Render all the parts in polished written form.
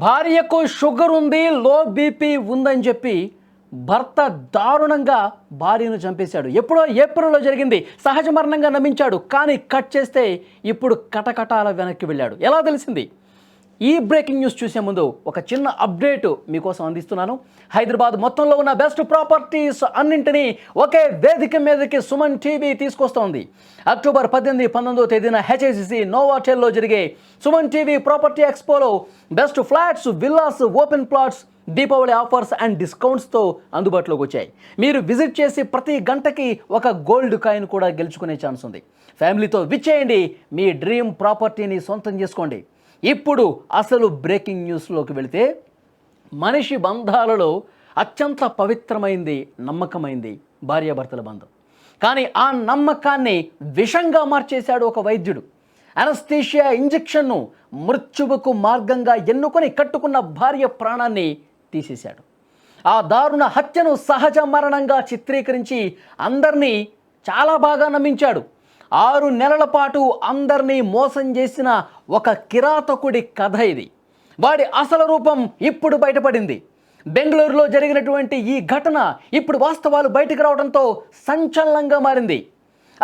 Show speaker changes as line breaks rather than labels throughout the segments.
భార్యకు షుగర్ ఉంది, low BP ఉందని చెప్పి భర్త దారుణంగా భార్యను చంపేశాడు. ఎప్పుడో ఏప్రిల్లో జరిగింది. సహజ మరణంగా నమ్మించాడు. కానీ కట్ చేస్తే ఇప్పుడు కటకటాల వెనక్కి వెళ్ళాడు. ఎలా తెలిసింది? ఈ బ్రేకింగ్ న్యూస్ చూసే ముందు ఒక చిన్న అప్డేట్ మీకోసం అందిస్తున్నాను. హైదరాబాద్ మొత్తంలో ఉన్న బెస్ట్ ప్రాపర్టీస్ అన్నింటినీ ఒకే వేదిక మీదకి సుమన్ టీవీ తీసుకొస్తోంది. అక్టోబర్ 18, 19వ తేదీన హెచ్ఐసిసి నోవాటెల్లో జరిగే సుమన్ టీవీ ప్రాపర్టీ ఎక్స్పోలో best flats, villas, open plots, Deepavali offers and డిస్కౌంట్స్తో అందుబాటులోకి వచ్చాయి. మీరు విజిట్ చేసి ప్రతి గంటకి ఒక గోల్డ్ కాయిన్ కూడా గెలుచుకునే ఛాన్స్ ఉంది. ఫ్యామిలీతో విచ్చేయండి, మీ డ్రీమ్ ప్రాపర్టీని సొంతం చేసుకోండి. ఇప్పుడు అసలు బ్రేకింగ్ న్యూస్లోకి వెళితే, మనిషి బంధాలలో అత్యంత పవిత్రమైంది, నమ్మకమైంది భార్యాభర్తల బంధం. కానీ ఆ నమ్మకాన్ని విషంగా మార్చేశాడు ఒక వైద్యుడు. అనస్థీషియా ఇంజెక్షన్ను మృత్యువుకు మార్గంగా ఎన్నుకొని కట్టుకున్న భార్య ప్రాణాన్ని తీసేశాడు. ఆ దారుణ హత్యను సహజ మరణంగా చిత్రీకరించి అందరినీ చాలా బాగా నమ్మించాడు. 6 నెలల పాటు అందరినీ మోసం చేసిన ఒక కిరాతకుడి కథ ఇది. వాడి అసలు రూపం ఇప్పుడు బయటపడింది. బెంగళూరులో జరిగినటువంటి ఈ ఘటన ఇప్పుడు వాస్తవాలు బయటకు రావడంతో సంచలనంగా మారింది.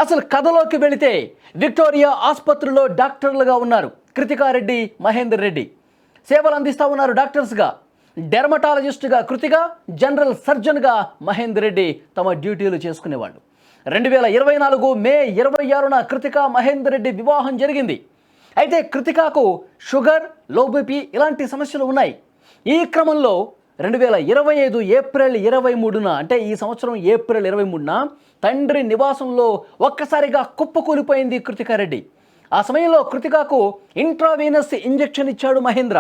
అసలు కథలోకి వెళితే, విక్టోరియా ఆసుపత్రిలో డాక్టర్లుగా ఉన్నారు కృతికారెడ్డి, మహేందర్ రెడ్డి. సేవలు అందిస్తూ ఉన్నారు డాక్టర్స్గా. డెర్మటాలజిస్టుగా కృతిక, జనరల్ సర్జన్గా మహేందర్ రెడ్డి తమ డ్యూటీలు చేసుకునేవాళ్ళు. 2024 మే 26న కృతిక, మహేందర్ రెడ్డి వివాహం జరిగింది. అయితే కృతికకు షుగర్, లో బీపీ ఇలాంటి సమస్యలు ఉన్నాయి. ఈ క్రమంలో 2025 ఏప్రిల్ 23న, అంటే ఈ సంవత్సరం ఏప్రిల్ 23న తండ్రి నివాసంలో ఒక్కసారిగా కుప్పకూలిపోయింది కృతికారెడ్డి. ఆ సమయంలో కృతికకు ఇంట్రావీనస్ ఇంజెక్షన్ ఇచ్చాడు మహేంద్ర.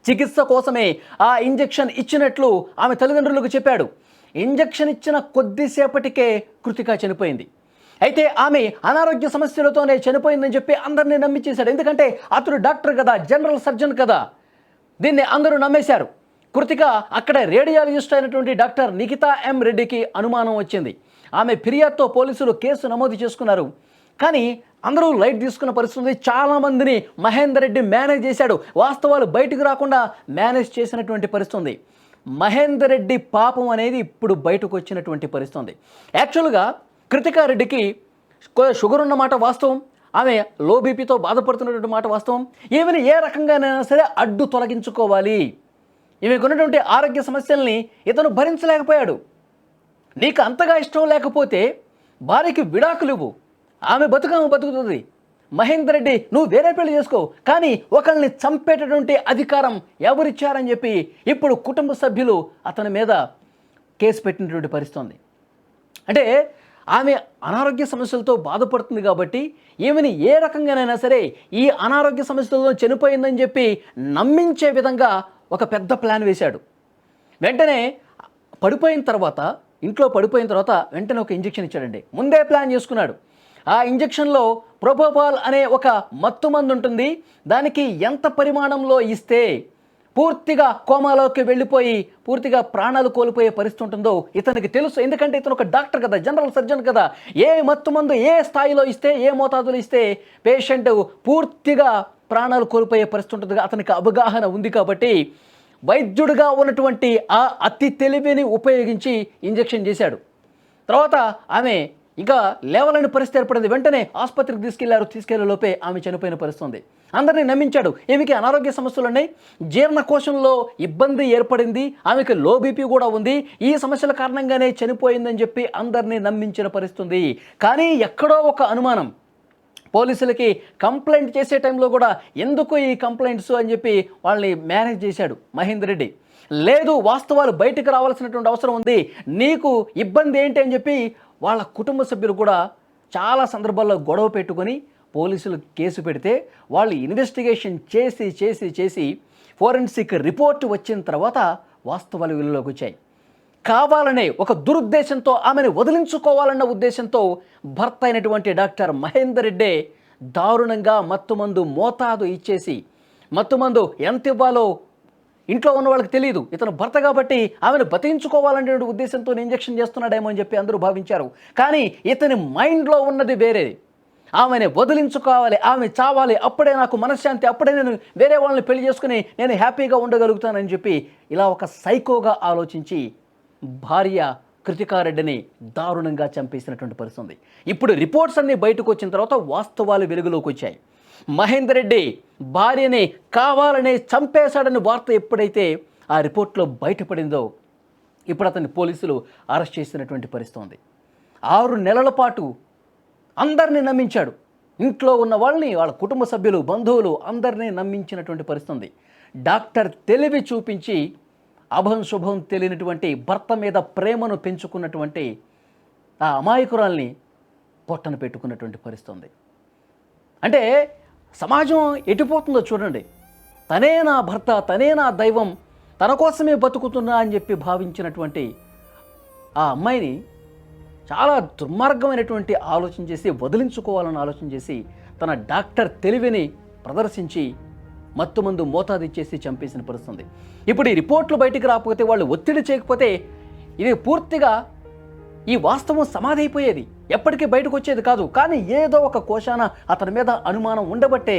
చికిత్స కోసమే ఆ ఇంజెక్షన్ ఇచ్చినట్లు ఆమె తల్లిదండ్రులకు చెప్పాడు. ఇంజెక్షన్ ఇచ్చిన కొద్దిసేపటికే కృతిక చనిపోయింది. అయితే ఆమె అనారోగ్య సమస్యలతోనే చనిపోయిందని చెప్పి అందరినీ నమ్మించేశాడు. ఎందుకంటే అతడు డాక్టర్ కదా, జనరల్ సర్జన్ కదా. దీన్ని అందరూ నమ్మేశారు. కృతిక అక్కడ రేడియాలజిస్ట్ అయినటువంటి డాక్టర్ నిఖితా ఎం రెడ్డికి అనుమానం వచ్చింది. ఆమె ఫిర్యాదుతో పోలీసులు కేసు నమోదు చేసుకున్నారు. కానీ అందరూ లైట్ తీసుకున్న పరిస్థితి. చాలామందిని మహేందర్ రెడ్డి మేనేజ్ చేశాడు. వాస్తవాలు బయటకు రాకుండా మేనేజ్ చేసినటువంటి పరిస్థితి. మహేందర్ రెడ్డి పాపం అనేది ఇప్పుడు బయటకు వచ్చినటువంటి పరిస్థితి. యాక్చువల్గా కృతికారెడ్డికి షుగర్ ఉన్న మాట వాస్తవం. ఆమె లో బీపీతో బాధపడుతున్నటువంటి మాట వాస్తవం. ఈమెను ఏ రకంగానైనా సరే అడ్డు తొలగించుకోవాలి. ఈమెకున్నటువంటి ఆరోగ్య సమస్యల్ని ఇతను భరించలేకపోయాడు. నీకు అంతగా ఇష్టం లేకపోతే భార్యకి విడాకులు ఇవ్వు, ఆమె బతుకుతుంది. మహేందర్ రెడ్డి, నువ్వు వేరే పెళ్లి చేసుకో, కానీ ఒకరిని చంపేటటువంటి అధికారం ఎవరిచ్చారని చెప్పి ఇప్పుడు కుటుంబ సభ్యులు అతని మీద కేసు పెట్టినటువంటి పరిస్థితి. అంటే ఆమె అనారోగ్య సమస్యలతో బాధపడుతుంది కాబట్టి ఈమెని ఏ రకంగానైనా సరే ఈ అనారోగ్య సమస్యలతో చనిపోయిందని చెప్పి నమ్మించే విధంగా ఒక పెద్ద ప్లాన్ వేశాడు. వెంటనే ఇంట్లో పడిపోయిన తర్వాత వెంటనే ఒక ఇంజెక్షన్ ఇచ్చాడండి. ముందే ప్లాన్ చేసుకున్నాడు. ఆ ఇంజెక్షన్లో ప్రొపోపాల్ అనే ఒక మత్తు మందు ఉంటుంది. దానికి ఎంత పరిమాణంలో ఇస్తే పూర్తిగా కోమాలోకి వెళ్ళిపోయి పూర్తిగా ప్రాణాలు కోల్పోయే పరిస్థితి ఉంటుందో ఇతనికి తెలుసు. ఎందుకంటే ఇతను ఒక డాక్టర్ కదా, జనరల్ సర్జన్ కదా. ఏ మత్తు మందు ఏ స్థాయిలో ఇస్తే, ఏ మోతాదులో ఇస్తే పేషెంట్ పూర్తిగా ప్రాణాలు కోల్పోయే పరిస్థితి ఉంటుందిగా అతనికి అవగాహన ఉంది. కాబట్టి వైద్యుడిగా ఉన్నటువంటి ఆ అతి తెలివిని ఉపయోగించి ఇంజెక్షన్ చేశాడు. తర్వాత ఆమె ఇంకా లేవలేని పరిస్థితి ఏర్పడింది. వెంటనే ఆసుపత్రికి తీసుకెళ్లే లోపే ఆమె చనిపోయిన పరిస్థితి. అందరినీ నమ్మించాడు. ఈమెకి అనారోగ్య సమస్యలు ఉన్నాయి, జీర్ణకోశంలో ఇబ్బంది ఏర్పడింది, ఆమెకి లో బీపీ కూడా ఉంది, ఈ సమస్యల కారణంగానే చనిపోయిందని చెప్పి అందరినీ నమ్మించిన పరిస్థితి. కానీ ఎక్కడో ఒక అనుమానం. పోలీసులకి కంప్లైంట్ చేసే టైంలో కూడా ఎందుకు ఈ కంప్లైంట్స్ అని చెప్పి వాళ్ళని మేనేజ్ చేశాడు మహేందర్ రెడ్డి. లేదు, వాస్తవాలు బయటకు రావాల్సినటువంటి అవసరం ఉంది, నీకు ఇబ్బంది ఏంటి అని చెప్పి వాళ్ళ కుటుంబ సభ్యులు కూడా చాలా సందర్భాల్లో గొడవ పెట్టుకొని పోలీసులు కేసు పెడితే వాళ్ళు ఇన్వెస్టిగేషన్ చేసి ఫోరెన్సిక్ రిపోర్ట్ వచ్చిన తర్వాత వాస్తవాలు వెలుగులోకి వచ్చాయి. కావాలనే ఒక దురుద్దేశంతో ఆమెను వదిలించుకోవాలన్న ఉద్దేశంతో భర్త అయినటువంటి డాక్టర్ మహేందర్ రెడ్డి దారుణంగా మత్తుమందు మోతాదు ఇచ్చేసి, మత్తుమందు ఎంత ఇవ్వాలో ఇంట్లో ఉన్న వాళ్ళకి తెలియదు. ఇతను భర్త కాబట్టి ఆమెను బతికించుకోవాలనే ఉద్దేశంతో ఇంజెక్షన్ చేస్తున్నాడేమో అని చెప్పి అందరూ భావించారు. కానీ ఇతని మైండ్లో ఉన్నది వేరేది. ఆమెని వదిలించుకోవాలి, ఆమె చావాలి, అప్పుడే నాకు మనశ్శాంతి, అప్పుడే నేను వేరే వాళ్ళని పెళ్లి చేసుకుని నేను హ్యాపీగా ఉండగలుగుతానని చెప్పి ఇలా ఒక సైకోగా ఆలోచించి భార్య కృతికారెడ్డిని దారుణంగా చంపేసినటువంటి పరిస్థితి ఉంది. ఇప్పుడు రిపోర్ట్స్ అన్నీ బయటకు వచ్చిన తర్వాత వాస్తవాలు వెలుగులోకి వచ్చాయి. మహేందర్ రెడ్డి భార్యని కావాలనే చంపేశాడని వార్త ఎప్పుడైతే ఆ రిపోర్ట్లో బయటపడిందో ఇప్పుడు అతన్ని పోలీసులు అరెస్ట్ చేసినటువంటి పరిస్థితి ఉంది. 6 నెలల పాటు అందరినీ నమ్మించాడు. ఇంట్లో ఉన్న వాళ్ళని, వాళ్ళ కుటుంబ సభ్యులు, బంధువులు అందరినీ నమ్మించినటువంటి పరిస్థితి ఉంది. డాక్టర్ తెలివి చూపించి అభం శుభం తెలియనటువంటి భర్త మీద ప్రేమను పెంచుకున్నటువంటి ఆ అమాయకురాల్ని పొట్టన పెట్టుకున్నటువంటి పరిస్థితి ఉంది. అంటే సమాజం ఎటుపోతుందో చూడండి. తనే నా భర్త, తనే నా దైవం, తన కోసమే బతుకుతున్నా అని చెప్పి భావించినటువంటి ఆ అమ్మాయిని చాలా దుర్మార్గమైనటువంటి ఆలోచన చేసి వదిలించుకోవాలని ఆలోచన చేసి తన డాక్టర్ తెలివిని ప్రదర్శించి మత్తుమందు మోతాదిచ్చేసి చంపేసిన పరిస్థితుంది. ఇప్పుడు ఈ రిపోర్ట్లు బయటికి రాకపోతే, వాళ్ళు ఒత్తిడి చేయకపోతే ఇది పూర్తిగా ఈ వాస్తవం సమాధి అయిపోయేది, ఎప్పటికీ బయటకు వచ్చేది కాదు. కానీ ఏదో ఒక కోశాన అతని మీద అనుమానం ఉండబట్టే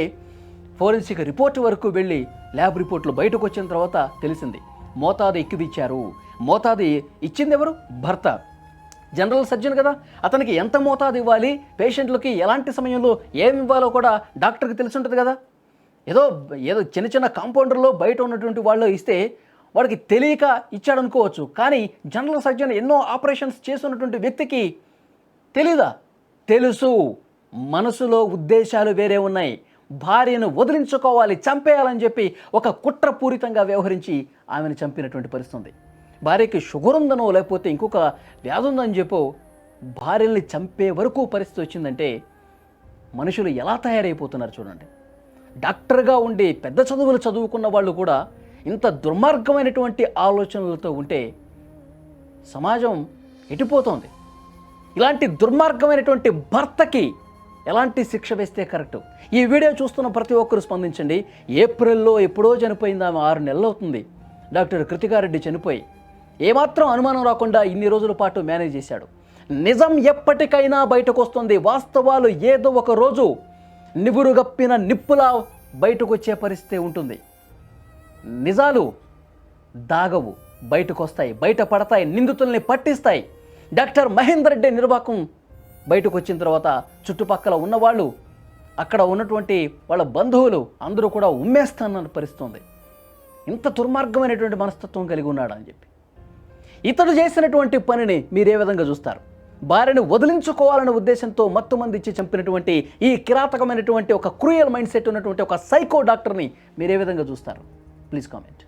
ఫోరెన్సిక్ రిపోర్ట్ వరకు వెళ్ళి ల్యాబ్ రిపోర్ట్లు బయటకు వచ్చిన తర్వాత తెలిసింది మోతాదు ఎక్కువిచ్చారు. మోతాదు ఇచ్చింది ఎవరు? భర్త. జనరల్ సర్జన్ కదా, అతనికి ఎంత మోతాదు ఇవ్వాలి, పేషెంట్లకి ఎలాంటి సమయంలో ఏమి ఇవ్వాలో కూడా డాక్టర్కి తెలిసి ఉంటుంది కదా. ఏదో చిన్న చిన్న కాంపౌండర్లో బయట ఉన్నటువంటి వాళ్ళు ఇస్తే వాడికి తెలియక ఇచ్చాడనుకోవచ్చు. కానీ జనరల్ సర్జన్ ఎన్నో ఆపరేషన్స్ చేస్తున్నటువంటి వ్యక్తికి తెలీదా? తెలుసు. మనసులో ఉద్దేశాలు వేరే ఉన్నాయి. భార్యను వదిలించుకోవాలి, చంపేయాలని చెప్పి ఒక కుట్రపూరితంగా వ్యవహరించి ఆమెను చంపినటువంటి పరిస్థితి ఉంది. భార్యకి షుగర్ ఉందనో లేకపోతే ఇంకొక వ్యాధి ఉందని చెప్పో భార్యల్ని చంపే వరకు పరిస్థితి వచ్చిందంటే మనుషులు ఎలా తయారైపోతున్నారు చూడండి. డాక్టర్గా ఉండి పెద్ద చదువులు చదువుకున్న వాళ్ళు కూడా ఇంత దుర్మార్గమైనటువంటి ఆలోచనలతో ఉంటే సమాజం ఎటుపోతోంది. ఇలాంటి దుర్మార్గమైనటువంటి భర్తకి ఎలాంటి శిక్ష వేస్తే కరెక్టు? ఈ వీడియో చూస్తున్న ప్రతి ఒక్కరు స్పందించండి. ఏప్రిల్లో ఎప్పుడో చనిపోయింది ఆమె, 6 నెలలు అవుతుంది డాక్టర్ కృతికారెడ్డి చనిపోయి. ఏమాత్రం అనుమానం రాకుండా ఇన్ని రోజుల పాటు మేనేజ్ చేశాడు. నిజం ఎప్పటికైనా బయటకు వస్తుంది. వాస్తవాలు ఏదో ఒక రోజు నివురుగప్పిన నిప్పులా బయటకు వచ్చే పరిస్థితి ఉంటుంది. నిజాలు దాగవు, బయటకు వస్తాయి, బయట పడతాయి, నిందితుల్ని పట్టిస్తాయి. డాక్టర్ మహేందర్ రెడ్డి నిర్వాకం బయటకు వచ్చిన తర్వాత చుట్టుపక్కల ఉన్నవాళ్ళు, అక్కడ ఉన్నటువంటి వాళ్ళ బంధువులు అందరూ కూడా ఉమ్మేస్తానన్న పరిస్థితి ఉంది. ఇంత దుర్మార్గమైనటువంటి మనస్తత్వం కలిగి ఉన్నాడు అని చెప్పి ఇతడు చేసినటువంటి పనిని మీరే విధంగా చూస్తారు? భార్యను వదిలించుకోవాలనే ఉద్దేశంతో మత్తుమంది ఇచ్చి చంపినటువంటి ఈ కిరాతకమైనటువంటి ఒక క్రూయల్ మైండ్ సెట్ ఉన్నటువంటి ఒక సైకో డాక్టర్ని మీరే విధంగా చూస్తారు? Please comment.